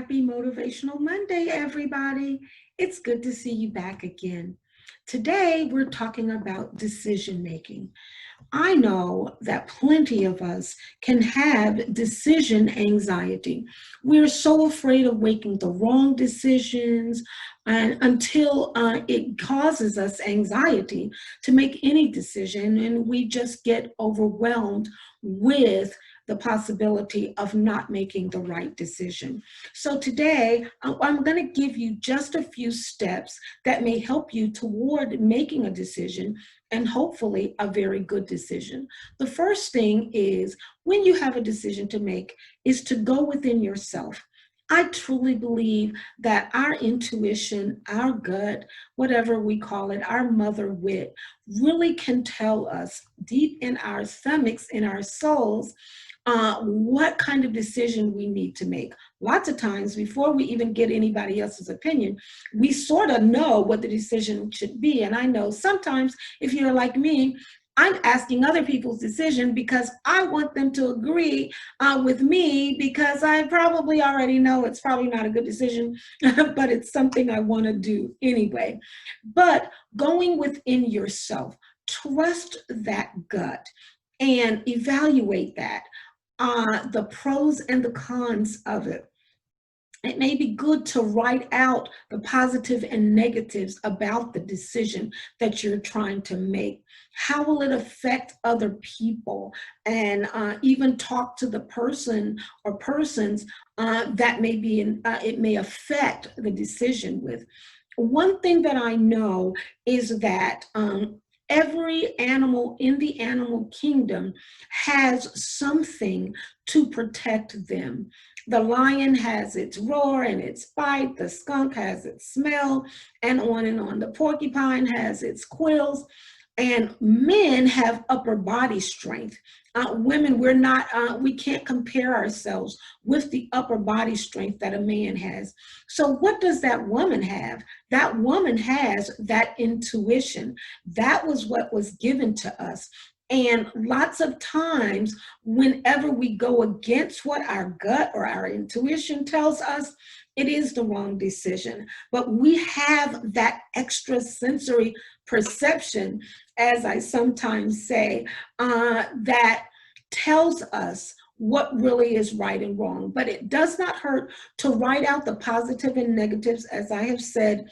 Happy Motivational Monday, everybody. It's good to see you back again. Today, we're talking about decision making. I know that plenty of us can have decision anxiety. We're so afraid of making the wrong decisions and until it causes us anxiety to make any decision, and we just get overwhelmed with the possibility of not making the right decision. So today, I'm going to give you just a few steps that may help you toward making a decision and hopefully a very good decision. The first thing is when you have a decision to make is to go within yourself. I truly believe that our intuition, our gut, whatever we call it, our mother wit, really can tell us deep in our stomachs, in our souls, what kind of decision we need to make. Lots of times, before we even get anybody else's opinion, we sort of know what the decision should be. And I know sometimes, if you're like me, I'm asking other people's decision because I want them to agree with me because I probably already know it's probably not a good decision, but it's something I want to do anyway. But going within yourself, trust that gut and evaluate that the pros and the cons of it. It may be good to write out the positive and negatives about the decision that you're trying to make. How will it affect other people? And even talk to the person or persons that may be it may affect the decision with. One thing that I know is that every animal in the animal kingdom has something to protect them. The lion has its roar and its bite, the skunk has its smell, and on and on. The porcupine has its quills, and men have upper body strength. Women, we can't compare ourselves with the upper body strength that a man has. So what does that woman have? That woman has that intuition. That was what was given to us. And lots of times, whenever we go against what our gut or our intuition tells us, it is the wrong decision. But we have that extra sensory perception, as I sometimes say, that tells us what really is right and wrong. But it does not hurt to write out the positive and negatives, as I have said,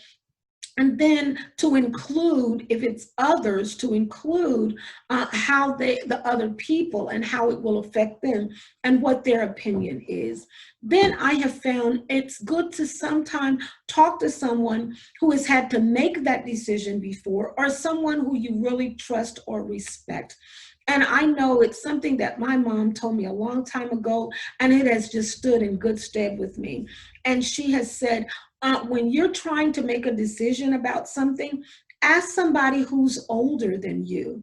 and then to include, if it's others, to include how the other people and how it will affect them and what their opinion is. Then I have found it's good to sometimes talk to someone who has had to make that decision before, or someone who you really trust or respect. And I know it's something that my mom told me a long time ago, and it has just stood in good stead with me. And she has said, when you're trying to make a decision about something, ask somebody who's older than you.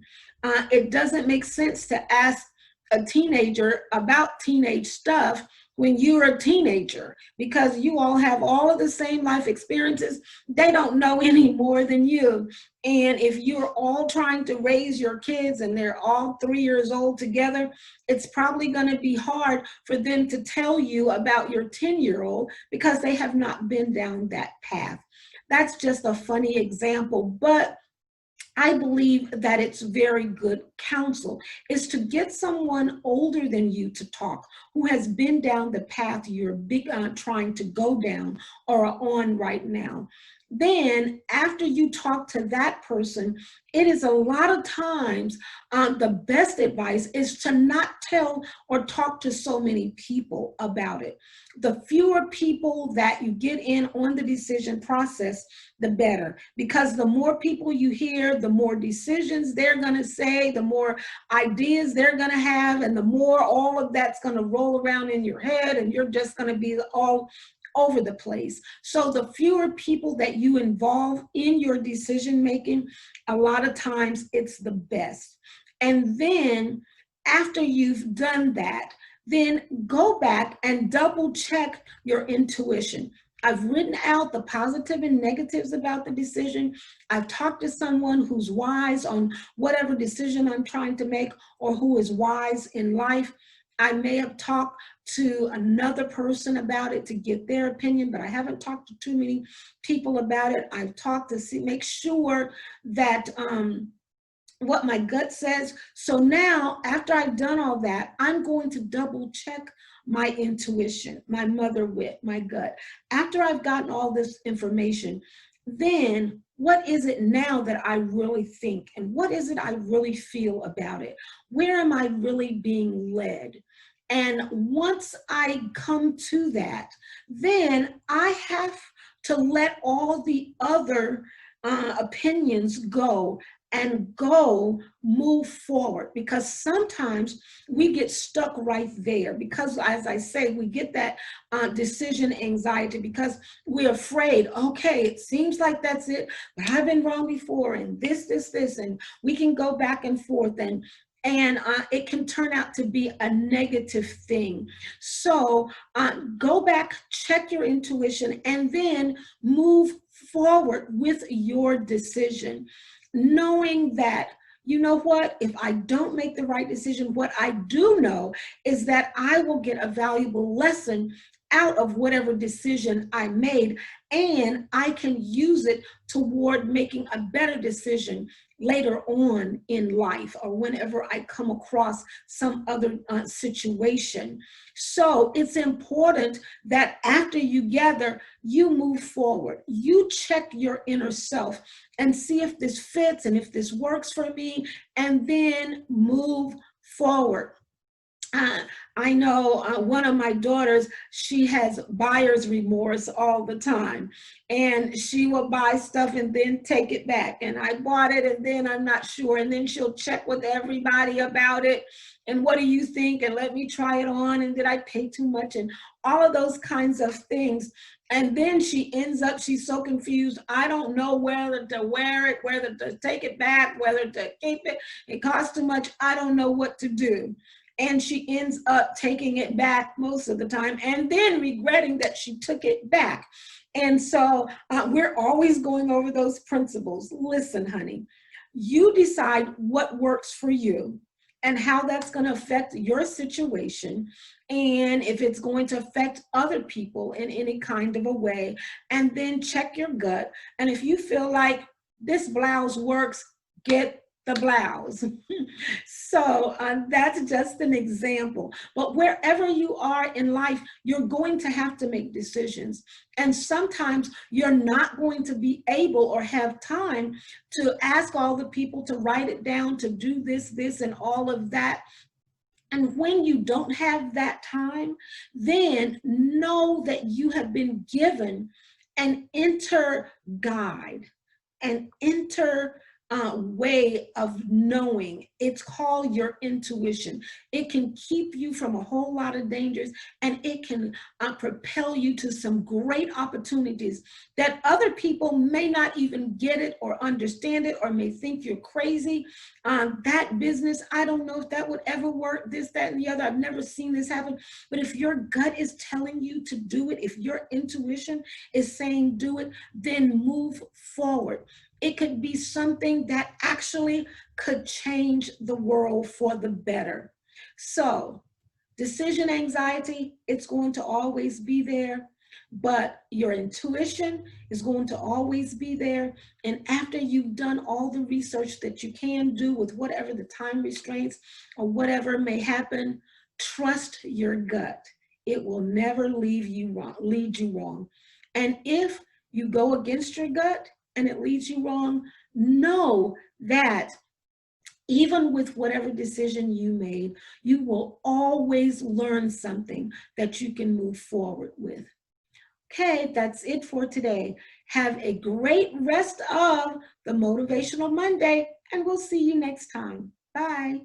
It doesn't make sense to ask a teenager about teenage stuff when you're a teenager, because you all have all of the same life experiences. They don't know any more than you. And if you're all trying to raise your kids and they're all 3 years old together, it's probably going to be hard for them to tell you about your 10-year-old because they have not been down that path. That's just a funny example, but I believe that it's very good counsel is to get someone older than you to talk, who has been down the path you're trying to go down or are on right now. Then after you talk to that person, it is a lot of times the best advice is to not tell or talk to so many people about it. The fewer people that you get in on the decision process, the better, because the more people you hear, the more decisions they're going to say, the more ideas they're going to have, and the more all of that's going to roll around in your head, and you're just going to be all over the place. So the fewer people that you involve in your decision making, a lot of times it's the best. And then after you've done that, then go back and double check your intuition. I've written out the positive and negatives about the decision. I've talked to someone who's wise on whatever decision I'm trying to make, or who is wise in life. I may have talked to another person about it to get their opinion, but I haven't talked to too many people about it. I've talked to make sure that what my gut says. So now, after I've done all that, I'm going to double check my intuition, my mother wit, my gut. After I've gotten all this information, then what is it now that I really think? And what is it I really feel about it? Where am I really being led? And once I come to that, then I have to let all the other opinions go and go move forward, because sometimes we get stuck right there because, as I say, we get that decision anxiety because we're afraid. Okay, it seems like that's it, but I've been wrong before, and this, and we can go back and forth, and it can turn out to be a negative thing. So go back, check your intuition, and then move forward with your decision, knowing that, you know what, if I don't make the right decision, what I do know is that I will get a valuable lesson out of whatever decision I made, and I can use it toward making a better decision later on in life, or whenever I come across some other situation. So it's important that after you gather, you move forward. You check your inner self and see if this fits and if this works for me, and then move forward. Uh, I know one of my daughters, she has buyer's remorse all the time, and she will buy stuff and then take it back. And I bought it and then I'm not sure. And then she'll check with everybody about it. And what do you think? And let me try it on. And did I pay too much? And all of those kinds of things. And then she ends up, she's so confused. I don't know whether to wear it, whether to take it back, whether to keep it. It costs too much. I don't know what to do. And she ends up taking it back most of the time and then regretting that she took it back. And so we're always going over those principles. Listen, honey, you decide what works for you and how that's going to affect your situation, and if it's going to affect other people in any kind of a way. And then check your gut. And if you feel like this blouse works, get the blouse. So that's just an example. But wherever you are in life, you're going to have to make decisions. And sometimes you're not going to be able or have time to ask all the people to write it down, to do this, and all of that. And when you don't have that time, then know that you have been given an inner guide, an inner way of knowing. It's called your intuition. It can keep you from a whole lot of dangers, and it can propel you to some great opportunities that other people may not even get it or understand it, or may think you're crazy. That business, I don't know if that would ever work, this, that, and the other. I've never seen this happen. But if your gut is telling you to do it, if your intuition is saying do it, then move forward. It could be something that actually could change the world for the better. So, decision anxiety, it's going to always be there, but your intuition is going to always be there. And after you've done all the research that you can do with whatever the time restraints or whatever may happen, trust your gut. It will never lead you wrong. And if you go against your gut and it leads you wrong, know that even with whatever decision you made, you will always learn something that you can move forward with. Okay, that's it for today. Have a great rest of the Motivational Monday, and we'll see you next time. Bye.